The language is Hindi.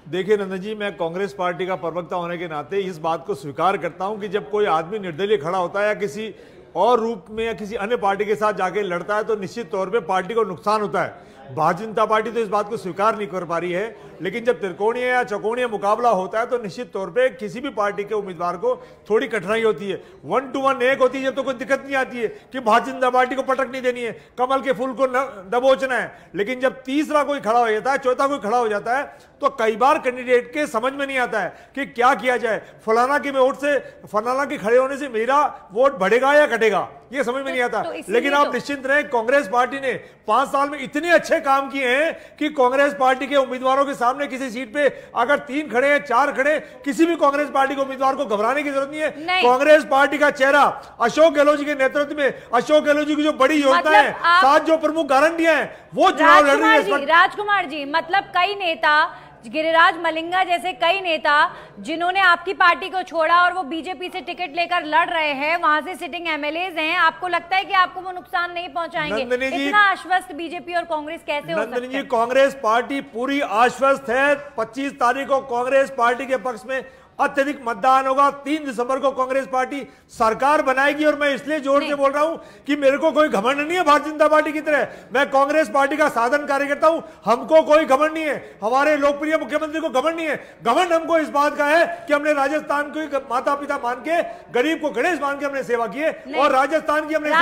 देखिए नंदन जी, मैं कांग्रेस पार्टी का प्रवक्ता होने के नाते इस बात को स्वीकार करता हूं कि जब कोई आदमी निर्दलीय खड़ा होता है या किसी और रूप में या किसी अन्य पार्टी के साथ जाके लड़ता है तो निश्चित तौर पे पार्टी को नुकसान होता है। भारतीय जनता पार्टी तो इस बात को स्वीकार नहीं कर पा रही है, लेकिन जब त्रिकोणीय या चौकोणीय मुकाबला होता है तो निश्चित तौर पे किसी भी पार्टी के उम्मीदवार को थोड़ी कठिनाई होती है। 1 to 1 एक होती है जब तो कोई दिक्कत नहीं आती है कि भारतीय जनता पार्टी को पटक नहीं देनी है, कमल के फूल को दबोचना है। लेकिन जब तीसरा कोई खड़ा हो जाता है, चौथा कोई खड़ा हो जाता है, तो कई बार कैंडिडेट के समझ में नहीं आता है कि क्या किया जाए। फलाना के वोट से, फलाना के खड़े होने से मेरा वोट बढ़ेगा या घटेगा, ये समझ में नहीं आता। लेकिन आप निश्चिंत रहें, कांग्रेस पार्टी ने 5 साल में इतने अच्छे काम किए हैं कि कांग्रेस पार्टी के उम्मीदवारों के सामने किसी सीट पे अगर 3 खड़े हैं, 4 खड़े, किसी भी कांग्रेस पार्टी के उम्मीदवार को घबराने की जरूरत नहीं है। कांग्रेस पार्टी का चेहरा अशोक गहलोत जी के नेतृत्व में, अशोक गहलोत जी की जो बड़ी योजना है, 7 जो प्रमुख गारंटियां हैं, वो चुनाव लड़ रही है। राजकुमार जी, मतलब कई नेता, गिरिराज मलिंगा जैसे कई नेता जिन्होंने आपकी पार्टी को छोड़ा और वो बीजेपी से टिकट लेकर लड़ रहे हैं, वहां से सिटिंग एमएलएज हैं, आपको लगता है कि आपको वो नुकसान नहीं पहुंचाएंगे? इतना आश्वस्त बीजेपी और कांग्रेस कैसे हो सकते हैं? कांग्रेस पार्टी पूरी आश्वस्त है। 25 तारीख को कांग्रेस पार्टी के पक्ष में अत्यधिक मतदान होगा। 3 दिसंबर को कांग्रेस पार्टी सरकार बनाएगी। और मैं इसलिए जोर से बोल रहा हूं कि मेरे को कोई घमंड नहीं है भारतीय जनता पार्टी की तरह। मैं कांग्रेस पार्टी का साधन कार्यकर्ता हूं, हमको कोई घमंड नहीं है, हमारे लोकप्रिय मुख्यमंत्री को घमंड नहीं है। घमंड हमको इस बात का है कि हमने राजस्थान को माता पिता मान के, गरीब को गणेश मान के हमने सेवा की है और राजस्थान की हमने